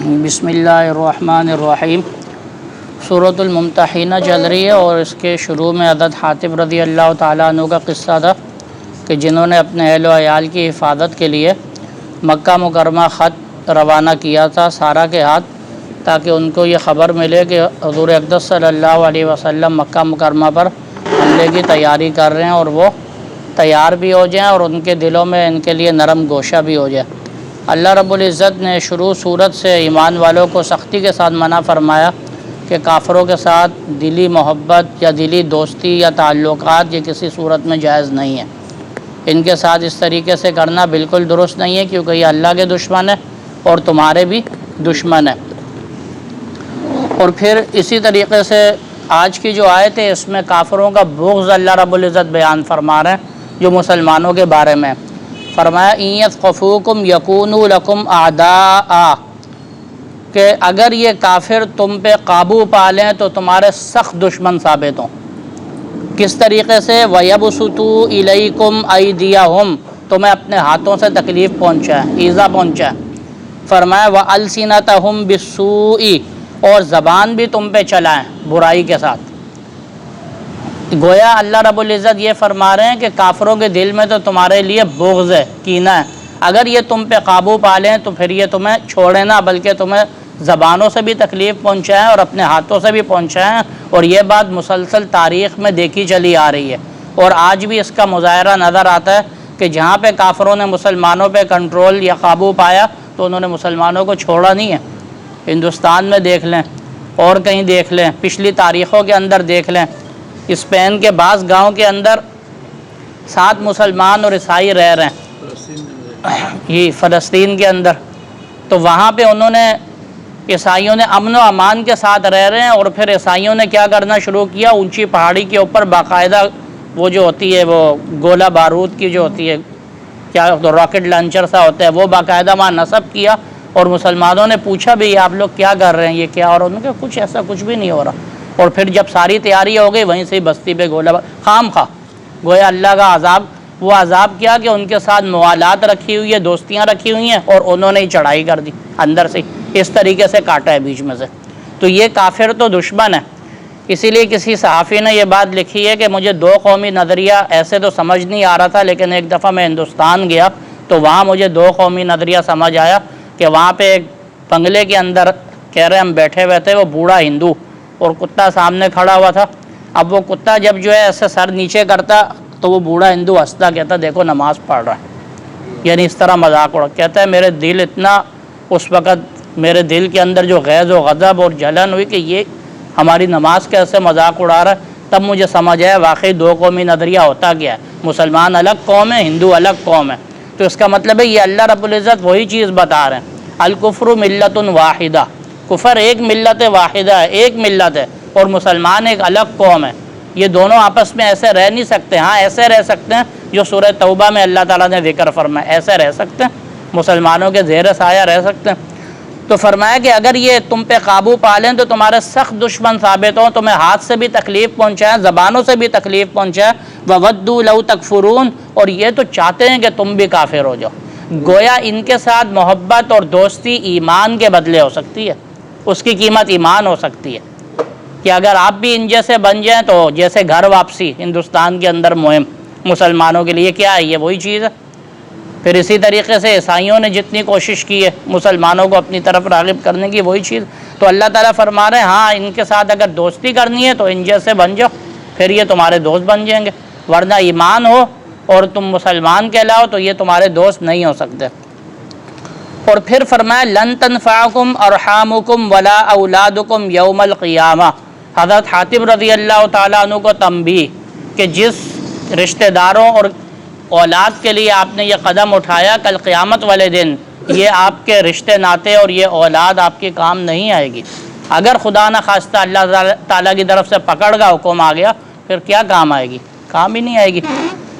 بسم اللہ الرحمن الرحیم۔ سورۃ الممتحنہ چل رہی ہے اور اس کے شروع میں حضرت حاتب رضی اللہ تعالیٰ عنہ کا قصہ تھا کہ جنہوں نے اپنے اہل و عیال کی حفاظت کے لیے مکہ مکرمہ خط روانہ کیا تھا سارا کے ہاتھ، تاکہ ان کو یہ خبر ملے کہ حضور اقدس صلی اللہ علیہ وسلم مکہ مکرمہ پر حملے کی تیاری کر رہے ہیں، اور وہ تیار بھی ہو جائیں اور ان کے دلوں میں ان کے لیے نرم گوشہ بھی ہو جائے۔ اللہ رب العزت نے شروع صورت سے ایمان والوں کو سختی کے ساتھ منع فرمایا کہ کافروں کے ساتھ دلی محبت یا دلی دوستی یا تعلقات یہ کسی صورت میں جائز نہیں ہے۔ ان کے ساتھ اس طریقے سے کرنا بالکل درست نہیں ہے، کیونکہ یہ اللہ کے دشمن ہے اور تمہارے بھی دشمن ہے۔ اور پھر اسی طریقے سے آج کی جو آیت ہے اس میں کافروں کا بغض اللہ رب العزت بیان فرما رہے ہیں جو مسلمانوں کے بارے میں فرمایا ان یثقفوکم یکونوا لکم اعداء، کہ اگر یہ کافر تم پہ قابو پا لیں تو تمہارے سخت دشمن ثابت ہوں۔ کس طریقے سے وَيَبْسُطُوا إِلَيْكُمْ أَيْدِيَهُمْ، تمہیں اپنے ہاتھوں سے تکلیف پہنچائے، ایذا پہنچائے۔ فرمایا وَأَلْسِنَتَهُمْ بِالسُّوءِ، اور زبان بھی تم پہ چلائیں برائی کے ساتھ۔ گویا اللہ رب العزت یہ فرما رہے ہیں کہ کافروں کے دل میں تو تمہارے لیے بغض ہے، کینہ ہے، اگر یہ تم پہ قابو پا لیں تو پھر یہ تمہیں چھوڑے نہ بلکہ تمہیں زبانوں سے بھی تکلیف پہنچائیں اور اپنے ہاتھوں سے بھی پہنچائیں۔ اور یہ بات مسلسل تاریخ میں دیکھی چلی آ رہی ہے، اور آج بھی اس کا مظاہرہ نظر آتا ہے کہ جہاں پہ کافروں نے مسلمانوں پہ کنٹرول یا قابو پایا تو انہوں نے مسلمانوں کو چھوڑا نہیں ہے۔ ہندوستان میں دیکھ لیں اور کہیں دیکھ لیں، پچھلی تاریخوں کے اندر دیکھ لیں، اسپین کے بعض گاؤں کے اندر 7 مسلمان اور عیسائی رہ رہے ہیں، یہ فلسطین کے اندر، تو وہاں پہ انہوں نے عیسائیوں نے امن و امان کے ساتھ رہ رہے ہیں، اور پھر عیسائیوں نے کیا کرنا شروع کیا، اونچی پہاڑی کے اوپر باقاعدہ وہ جو ہوتی ہے وہ گولہ بارود کی جو ہوتی ہے کیا راکٹ لانچر سا ہوتا ہے وہ باقاعدہ وہاں نصب کیا، اور مسلمانوں نے پوچھا بھی آپ لوگ کیا کر رہے ہیں، یہ کیا، اور انہوں نے کہا کچھ ایسا کچھ بھی نہیں ہو رہا۔ اور پھر جب ساری تیاری ہو گئی وہیں سے بستی پہ گولہ خام خواہ، گویا اللہ کا عذاب، وہ عذاب کیا کہ ان کے ساتھ موالات رکھی ہوئی ہے، دوستیاں رکھی ہوئی ہیں، اور انہوں نے ہی چڑھائی کر دی اندر سے، اس طریقے سے کاٹا ہے بیچ میں سے۔ تو یہ کافر تو دشمن ہے۔ اسی لیے کسی صحافی نے یہ بات لکھی ہے کہ مجھے 2 قومی نظریہ ایسے تو سمجھ نہیں آ رہا تھا، لیکن ایک دفعہ میں ہندوستان گیا تو وہاں مجھے 2 قومی نظریہ سمجھ آیا کہ وہاں پہ ایک بنگلے کے اندر کہہ رہے ہم بیٹھے ہوئے تھے، وہ بوڑھا ہندو اور کتا سامنے کھڑا ہوا تھا۔ اب وہ کتا جب جو ہے ایسے سر نیچے کرتا تو وہ بوڑھا ہندو ہنستا، کہتا دیکھو نماز پڑھ رہا ہے، یعنی اس طرح مذاق اڑا۔ کہتا ہے میرے دل اتنا اس وقت میرے دل کے اندر جو غیظ و غضب اور جلن ہوئی کہ یہ ہماری نماز کیسے مذاق اڑا رہا ہے، تب مجھے سمجھ آیا واقعی 2 قومی نظریہ ہوتا کیا ہے، مسلمان الگ قوم ہے، ہندو الگ قوم ہے۔ تو اس کا مطلب ہے یہ اللہ رب العزت وہی چیز بتا رہے ہیں، الکفر ملت واحدہ، کفر ایک ملت واحدہ ہے، ایک ملت ہے، اور مسلمان ایک الگ قوم ہے۔ یہ دونوں آپس میں ایسے رہ نہیں سکتے۔ ہاں ایسے رہ سکتے ہیں جو سورہ توبہ میں اللہ تعالیٰ نے ذکر فرمایا، ایسے رہ سکتے ہیں، مسلمانوں کے زیر سایہ رہ سکتے ہیں۔ تو فرمایا کہ اگر یہ تم پہ قابو پا لیں تو تمہارے سخت دشمن ثابت ہوں، تمہیں ہاتھ سے بھی تکلیف پہنچائیں، زبانوں سے بھی تکلیف پہنچائیں، وَوَدُّوا لَوْ تَكْفُرُونَ، اور یہ تو چاہتے ہیں کہ تم بھی کافر ہو جاؤ۔ گویا ان کے ساتھ محبت اور دوستی ایمان کے بدلے ہو سکتی ہے، اس کی قیمت ایمان ہو سکتی ہے، کہ اگر آپ بھی ان جیسے بن جائیں تو جیسے گھر واپسی ہندوستان کے اندر مہم مسلمانوں کے لیے کیا ہے، یہ وہی چیز ہے۔ پھر اسی طریقے سے عیسائیوں نے جتنی کوشش کی ہے مسلمانوں کو اپنی طرف راغب کرنے کی، وہی چیز۔ تو اللہ تعالیٰ فرما رہے ہیں ہاں ان کے ساتھ اگر دوستی کرنی ہے تو ان جیسے بن جاؤ، پھر یہ تمہارے دوست بن جائیں گے، ورنہ ایمان ہو اور تم مسلمان کہلاؤ تو یہ تمہارے دوست نہیں ہو سکتے۔ اور پھر فرمایا لن تنفعکم ارحامکم ولا اولادکم یوم القیامہ، حضرت حاتب رضی اللہ تعالیٰ عنہ کو تنبیہ کہ جس رشتہ داروں اور اولاد کے لیے آپ نے یہ قدم اٹھایا، کل قیامت والے دن یہ آپ کے رشتے ناتے اور یہ اولاد آپ کے کام نہیں آئے گی۔ اگر خدا نہ خواستہ اللہ تعالیٰ کی طرف سے پکڑ کا حکم آ گیا پھر کیا کام آئے گی، کام ہی نہیں آئے گی۔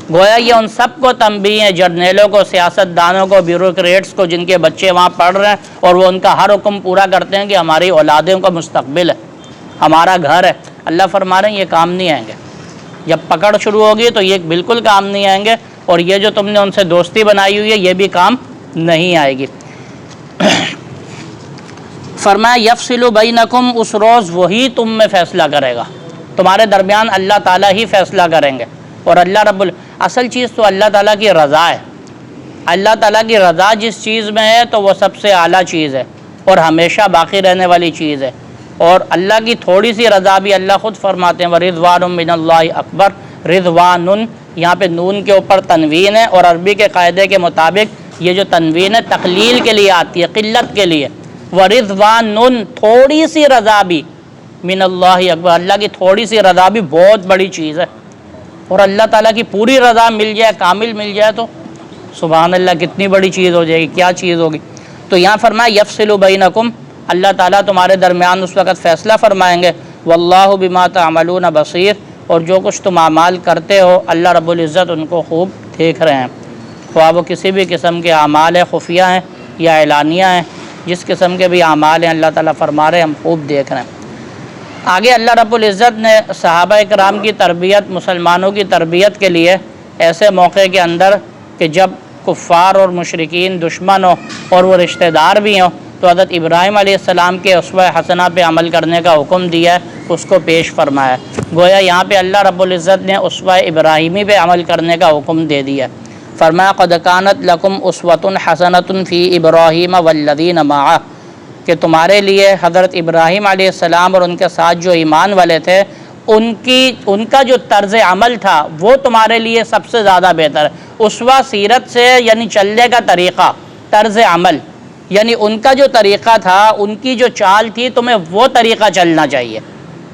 گویا یہ ان سب کو تنبیہ ہے، جرنیلوں کو، سیاست دانوں کو، بیوروکریٹس کو، جن کے بچے وہاں پڑھ رہے ہیں اور وہ ان کا ہر حکم پورا کرتے ہیں کہ ہماری اولادوں کا مستقبل ہے، ہمارا گھر ہے۔ اللہ فرما رہے ہیں یہ کام نہیں آئیں گے، جب پکڑ شروع ہوگی تو یہ بالکل کام نہیں آئیں گے، اور یہ جو تم نے ان سے دوستی بنائی ہوئی ہے یہ بھی کام نہیں آئے گی۔ فرمایا یفصل بینکم، اس روز وہی تم میں فیصلہ کرے گا، تمہارے درمیان اللہ تعالیٰ ہی فیصلہ کریں گے۔ اور اللہ اصل چیز تو اللہ تعالیٰ کی رضا ہے۔ اللہ تعالیٰ کی رضا جس چیز میں ہے تو وہ سب سے اعلیٰ چیز ہے اور ہمیشہ باقی رہنے والی چیز ہے۔ اور اللہ کی تھوڑی سی رضا بھی اللہ خود فرماتے ہیں وَرِضْوَانٌ مِّنَ اللَّهِ اکبر۔ رضوان، یہاں پہ نون کے اوپر تنوین ہے، اور عربی کے قاعدے کے مطابق یہ جو تنوین ہے تقلیل کے لیے آتی ہے، قلت کے لیے۔ وَرِضْوَانٌ، تھوڑی سی رضا بھی، من اللہ اکبر، اللہ کی تھوڑی سی رضا بھی بہت بڑی چیز ہے۔ اور اللہ تعالیٰ کی پوری رضا مل جائے، کامل مل جائے تو سبحان اللہ کتنی بڑی چیز ہو جائے گی، کیا چیز ہوگی۔ تو یہاں فرمایا یفصل بینکم، اللہ تعالیٰ تمہارے درمیان اس وقت فیصلہ فرمائیں گے۔ واللہ بما تعملون بصیر، اور جو کچھ تم اعمال کرتے ہو اللہ رب العزت ان کو خوب دیکھ رہے ہیں، خواہ وہ کسی بھی قسم کے اعمال ہیں، خفیہ ہیں یا اعلانیہ ہیں، جس قسم کے بھی اعمال ہیں اللہ تعالیٰ فرما رہے ہیں ہم خوب دیکھ رہے ہیں۔ آگے اللہ رب العزت نے صحابہ کرام کی تربیت، مسلمانوں کی تربیت کے لیے ایسے موقع کے اندر کہ جب کفار اور مشرکین دشمن ہوں اور وہ رشتہ دار بھی ہوں، تو حضرت ابراہیم علیہ السلام کے اسوہ حسنہ پہ عمل کرنے کا حکم دیا ہے، اس کو پیش فرمایا ہے۔ گویا یہاں پہ اللہ رب العزت نے اسوہ ابراہیمی پہ عمل کرنے کا حکم دے دیا ہے۔ فرمایا قد کانت لکم اسوۃ حسنۃ فی ابراہیم والذین معہ، کہ تمہارے لیے حضرت ابراہیم علیہ السلام اور ان کے ساتھ جو ایمان والے تھے ان کا جو طرز عمل تھا وہ تمہارے لیے سب سے زیادہ بہتر ہے۔ اسوہ سیرت سے یعنی چلنے کا طریقہ، طرز عمل، یعنی ان کا جو طریقہ تھا، ان کی جو چال تھی، تمہیں وہ طریقہ چلنا چاہیے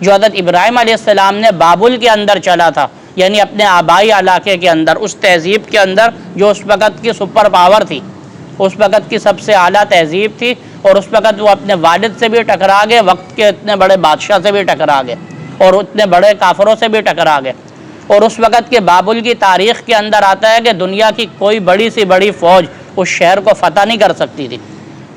جو حضرت ابراہیم علیہ السلام نے بابل کے اندر چلا تھا، یعنی اپنے آبائی علاقے کے اندر، اس تہذیب کے اندر جو اس وقت کی سپر پاور تھی، اس وقت کی سب سے اعلیٰ تہذیب تھی، اور اس وقت وہ اپنے والد سے بھی ٹکرا گئے، وقت کے اتنے بڑے بادشاہ سے بھی ٹکرا گئے اور اتنے بڑے کافروں سے بھی ٹکرا گئے۔ اور اس وقت کے بابل کی تاریخ کے اندر آتا ہے کہ دنیا کی کوئی بڑی سی بڑی فوج اس شہر کو فتح نہیں کر سکتی تھی،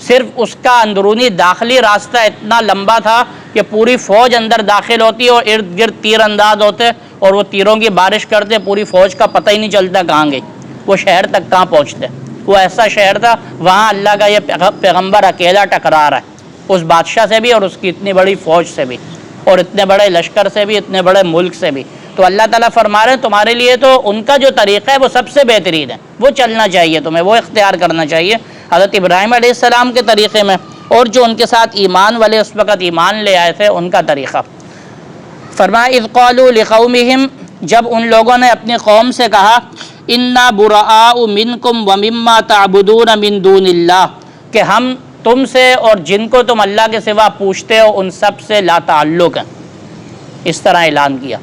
صرف اس کا اندرونی داخلی راستہ اتنا لمبا تھا کہ پوری فوج اندر داخل ہوتی اور ارد گرد تیر انداز ہوتے اور وہ تیروں کی بارش کرتے، پوری فوج کا پتہ ہی نہیں چلتا کہاں گئی، وہ شہر تک کہاں پہنچتے۔ وہ ایسا شہر تھا، وہاں اللہ کا یہ پیغمبر اکیلا ٹکرا رہا ہے اس بادشاہ سے بھی اور اس کی اتنی بڑی فوج سے بھی اور اتنے بڑے لشکر سے بھی، اتنے بڑے ملک سے بھی۔ تو اللہ تعالیٰ فرما رہے ہیں تمہارے لیے تو ان کا جو طریقہ ہے وہ سب سے بہترین ہے، وہ چلنا چاہیے تمہیں، وہ اختیار کرنا چاہیے حضرت ابراہیم علیہ السلام کے طریقے میں، اور جو ان کے ساتھ ایمان والے اس وقت ایمان لے آئے تھے ان کا طریقہ۔ فرمایا اذ قالوا لقومہم، جب ان لوگوں نے اپنی قوم سے کہا انا براء منکم ومما تعبدون من دون اللہ، کہ ہم تم سے اور جن کو تم اللہ کے سوا پوچھتے ہو ان سب سے لا تعلق ہیں، اس طرح اعلان کیا۔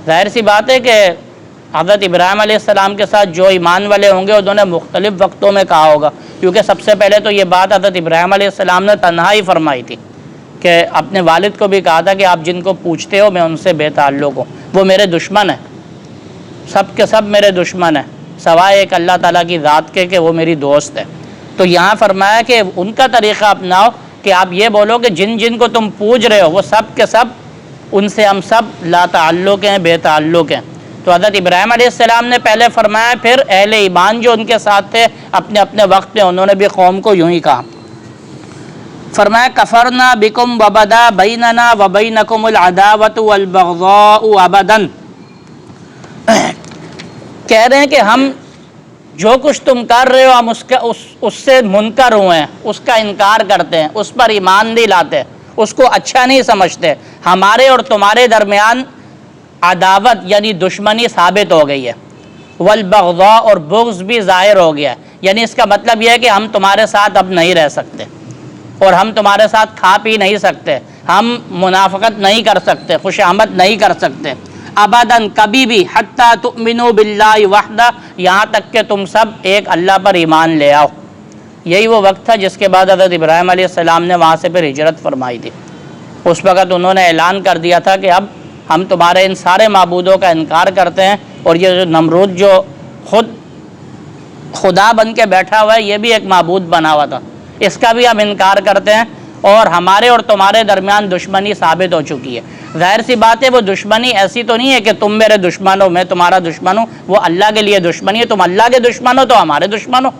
ظاہر سی بات ہے کہ حضرت ابراہیم علیہ السلام کے ساتھ جو ایمان والے ہوں گے انہوں نے مختلف وقتوں میں کہا ہوگا، کیونکہ سب سے پہلے تو یہ بات حضرت ابراہیم علیہ السلام نے تنہا ہی فرمائی تھی کہ اپنے والد کو بھی کہا تھا کہ آپ جن کو پوچھتے ہو میں ان سے بے تعلق ہوں، وہ میرے دشمن ہیں، سب کے سب میرے دشمن ہیں، سوائے ایک اللہ تعالیٰ کی ذات کے کہ وہ میری دوست ہے۔ تو یہاں فرمایا کہ ان کا طریقہ اپناؤ کہ آپ یہ بولو کہ جن جن کو تم پوچھ رہے ہو وہ سب کے سب ان سے ہم سب لا تعلق ہیں، بے تعلق ہیں۔ تو حضرت ابراہیم علیہ السلام نے پہلے فرمایا، پھر اہل ایمان جو ان کے ساتھ تھے اپنے اپنے وقت میں انہوں نے بھی قوم کو یوں ہی کہا۔ فرمایا کفرنا بکم وبدا بیننا وبینکم العداوۃ والبغضاء ابدا، کہہ رہے ہیں کہ ہم جو کچھ تم کر رہے ہو ہم اس سے منکر ہوئے ہیں، اس کا انکار کرتے ہیں، اس پر ایمان نہیں لاتے، اس کو اچھا نہیں سمجھتے، ہمارے اور تمہارے درمیان عداوت یعنی دشمنی ثابت ہو گئی ہے، والبغضاء اور بغض بھی ظاہر ہو گیا ہے، یعنی اس کا مطلب یہ ہے کہ ہم تمہارے ساتھ اب نہیں رہ سکتے اور ہم تمہارے ساتھ کھا پی نہیں سکتے، ہم منافقت نہیں کر سکتے، خوش آمد نہیں کر سکتے، ابداً کبھی بھی، حتی تؤمنوا باللہ وحدہ، یہاں تک کہ تم سب ایک اللہ پر ایمان لے آؤ۔ یہی وہ وقت تھا جس کے بعد حضرت ابراہیم علیہ السلام نے وہاں سے پھر ہجرت فرمائی تھی۔ اس وقت انہوں نے اعلان کر دیا تھا کہ اب ہم تمہارے ان سارے معبودوں کا انکار کرتے ہیں، اور یہ جو نمرود جو خود خدا بن کے بیٹھا ہوا ہے یہ بھی ایک معبود بنا ہوا تھا، اس کا بھی ہم انکار کرتے ہیں، اور ہمارے اور تمہارے درمیان دشمنی ثابت ہو چکی ہے۔ ظاہر سی بات ہے وہ دشمنی ایسی تو نہیں ہے کہ تم میرے دشمن ہو میں تمہارا دشمن ہوں، وہ اللہ کے لیے دشمنی ہے، تم اللہ کے دشمن ہو تو ہمارے دشمن ہو۔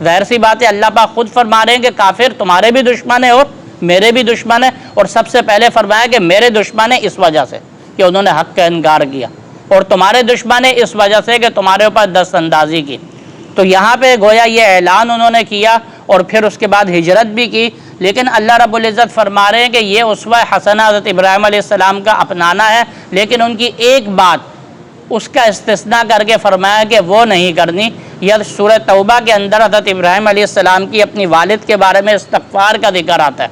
ظاہر سی بات ہے اللہ پاک خود فرما رہے ہیں کہ کافر تمہارے بھی دشمن ہے اور میرے بھی دشمن ہیں، اور سب سے پہلے فرمایا کہ میرے دشمن ہیں اس وجہ سے کہ انہوں نے حق کا انکار کیا، اور تمہارے دشمن ہیں اس وجہ سے کہ تمہارے اوپر دست اندازی کی۔ تو یہاں پہ گویا یہ اعلان انہوں نے کیا اور پھر اس کے بعد ہجرت بھی کی، لیکن اللہ رب العزت فرما رہے ہیں کہ یہ اسوہ حسنہ حضرت ابراہیم علیہ السلام کا اپنانا ہے، لیکن ان کی ایک بات اس کا استثناء کر کے فرمایا کہ وہ نہیں کرنی۔ یہ سورہ توبہ کے اندر حضرت ابراہیم علیہ السلام کی اپنی والد کے بارے میں استغفار کا ذکر آتا ہے،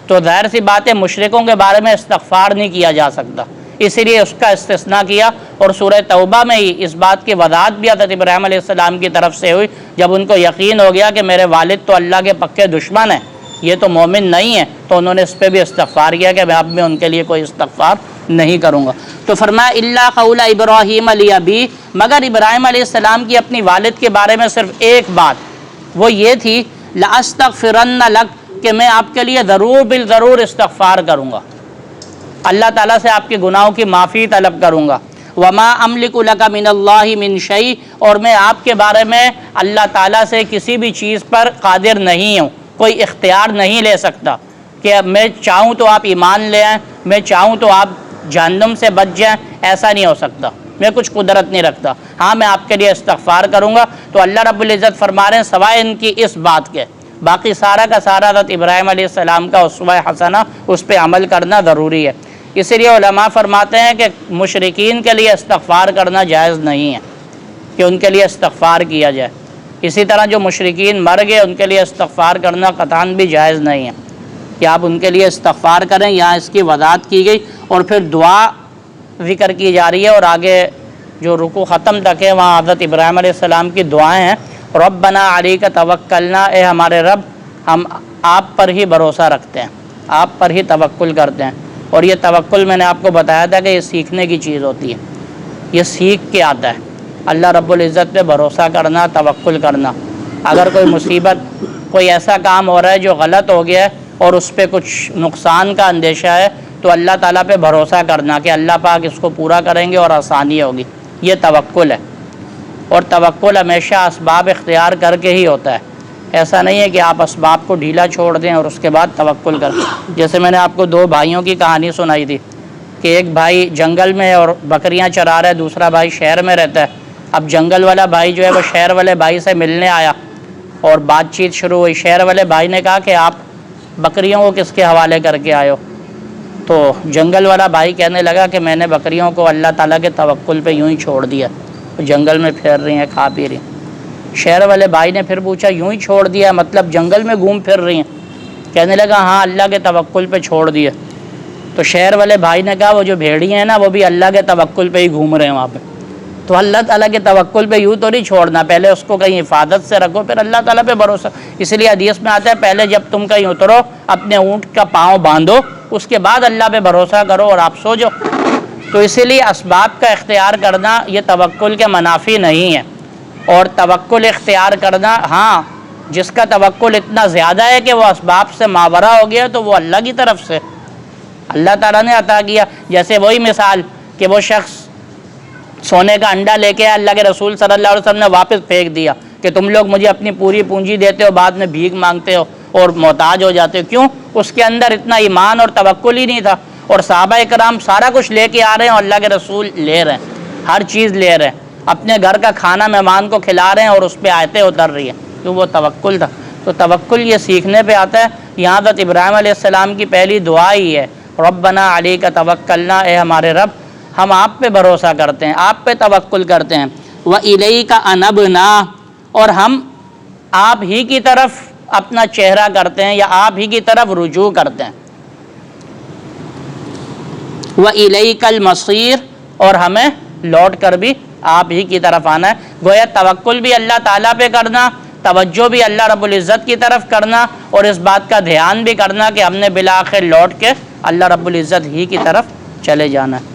تو ظاہر سی بات ہے مشرکوں کے بارے میں استغفار نہیں کیا جا سکتا، اسی لیے اس کا استثناء کیا، اور سورہ توبہ میں ہی اس بات کی وضاحت بھی حضرت ابراہیم علیہ السلام کی طرف سے ہوئی، جب ان کو یقین ہو گیا کہ میرے والد تو اللہ کے پکے دشمن ہیں، یہ تو مومن نہیں ہے، تو انہوں نے اس پہ بھی استغفار کیا کہ اب میں ان کے لیے کوئی استغفار نہیں کروں گا۔ تو فرمایا الا قول ابراہیم لابی، مگر ابراہیم علیہ السلام کی اپنی والد کے بارے میں صرف ایک بات، وہ یہ تھی لاستغفرن لک، کہ میں آپ کے لیے ضرور بالضرور استغفار کروں گا، اللہ تعالیٰ سے آپ کے گناہوں کی معافی طلب کروں گا۔ وما املک لک من اللہ من شیء، اور میں آپ کے بارے میں اللہ تعالیٰ سے کسی بھی چیز پر قادر نہیں ہوں، کوئی اختیار نہیں لے سکتا کہ میں چاہوں تو آپ ایمان لے آئیں، میں چاہوں تو آپ جہنم سے بچ جائیں، ایسا نہیں ہو سکتا، میں کچھ قدرت نہیں رکھتا، ہاں میں آپ کے لیے استغفار کروں گا۔ تو اللہ رب العزت فرما رہے ہیں سوائے ان کی اس بات کے، باقی سارا کا سارا حضرت ابراہیم علیہ السلام کا اسوہ حسنہ اس پہ عمل کرنا ضروری ہے۔ اسی لیے علماء فرماتے ہیں کہ مشرکین کے لیے استغفار کرنا جائز نہیں ہے کہ ان کے لیے استغفار کیا جائے، اسی طرح جو مشرکین مر گئے ان کے لیے استغفار کرنا قطعاً بھی جائز نہیں ہے کہ آپ ان کے لیے استغفار کریں۔ یہاں اس کی وضاحت کی گئی، اور پھر دعا ذکر کی جا رہی ہے، اور آگے جو رکوع ختم تک ہے وہاں حضرت ابراہیم علیہ السلام کی دعائیں ہیں۔ ربنا علیک توکلنا، اے ہمارے رب ہم آپ پر ہی بھروسہ رکھتے ہیں، آپ پر ہی توکل کرتے ہیں۔ اور یہ توکل میں نے آپ کو بتایا تھا کہ یہ سیکھنے کی چیز ہوتی ہے، یہ سیکھ کے آتا ہے، اللہ رب العزت پہ بھروسہ کرنا، توکل کرنا۔ اگر کوئی مصیبت، کوئی ایسا کام ہو رہا ہے جو غلط ہو گیا ہے اور اس پہ کچھ نقصان کا اندیشہ ہے، تو اللہ تعالیٰ پہ بھروسہ کرنا کہ اللہ پاک اس کو پورا کریں گے اور آسانی ہوگی، یہ توکل ہے۔ اور توکل ہمیشہ اسباب اختیار کر کے ہی ہوتا ہے، ایسا نہیں ہے کہ آپ اسباب کو ڈھیلا چھوڑ دیں اور اس کے بعد توکل کریں۔ جیسے میں نے آپ کو دو بھائیوں کی کہانی سنائی تھی کہ ایک بھائی جنگل میں اور بکریاں چرا رہا ہے، دوسرا بھائی شہر میں رہتا ہے۔ اب جنگل والا بھائی جو ہے وہ شہر والے بھائی سے ملنے آیا اور بات چیت شروع ہوئی۔ شہر والے بھائی نے کہا کہ آپ بکریوں کو کس کے حوالے کر کے آئے ہو؟ تو جنگل والا بھائی کہنے لگا کہ میں نے بکریوں کو اللہ تعالیٰ کے توکل پہ یوں ہی چھوڑ دیا، جنگل میں پھر رہی ہیں، کھا پی رہی ہیں۔ شہر والے بھائی نے پھر پوچھا یوں ہی چھوڑ دیا مطلب جنگل میں گھوم پھر رہی ہیں؟ کہنے لگا ہاں اللہ کے توکل پہ چھوڑ دیا۔ تو شہر والے بھائی نے کہا وہ جو بھیڑیے ہیں نا وہ بھی اللہ کے توکل پہ ہی گھوم رہے ہیں وہاں پہ، تو اللہ تعالیٰ کے توکل پہ یوں تو نہیں چھوڑنا، پہلے اس کو کہیں حفاظت سے رکھو پھر اللہ تعالیٰ پہ بھروسہ۔ اس لیے حدیث میں آتا ہے پہلے جب تم کہیں اترو اپنے اونٹ کا پاؤں باندھو، اس کے بعد اللہ پہ بھروسہ کرو اور آپ سو جاؤ۔ تو اسی لیے اسباب کا اختیار کرنا یہ توکل کے منافی نہیں ہے، اور توکل اختیار کرنا، ہاں جس کا توکل اتنا زیادہ ہے کہ وہ اسباب سے ماورا ہو گیا تو وہ اللہ کی طرف سے اللہ تعالیٰ نے عطا کیا۔ جیسے وہی مثال کہ وہ شخص سونے کا انڈا لے کے اللہ کے رسول صلی اللہ علیہ وسلم نے واپس پھینک دیا کہ تم لوگ مجھے اپنی پوری پونجی دیتے ہو، بعد میں بھیک مانگتے ہو اور محتاج ہو جاتے ہو، کیوں؟ اس کے اندر اتنا ایمان اور توکل ہی نہیں تھا۔ اور صحابہ کرام سارا کچھ لے کے آ رہے ہیں اور اللہ کے رسول لے رہے ہیں، ہر چیز لے رہے ہیں، اپنے گھر کا کھانا مہمان کو کھلا رہے ہیں اور اس پہ آیتیں اتر رہی ہیں، کیوں؟ وہ توکل تھا۔ تو توکل یہ سیکھنے پہ آتا ہے۔ یہاں حضرت ابراہیم علیہ السلام کی پہلی دعا ہی ہے ربنا علیک توکلنا، اے ہمارے رب ہم آپ پہ بھروسہ کرتے ہیں، آپ پہ توکل کرتے ہیں۔ وَإِلَيْكَ أَنَبْنَا، اور ہم آپ ہی کی طرف اپنا چہرہ کرتے ہیں یا آپ ہی کی طرف رجوع کرتے ہیں۔ وَإِلَيْكَ الْمَصِيرُ، اور ہمیں لوٹ کر بھی آپ ہی کی طرف آنا ہے۔ گویا توکل بھی اللہ تعالیٰ پہ کرنا، توجہ بھی اللہ رب العزت کی طرف کرنا، اور اس بات کا دھیان بھی کرنا کہ ہم نے بالآخر لوٹ کے اللہ رب العزت ہی کی طرف چلے جانا ہے۔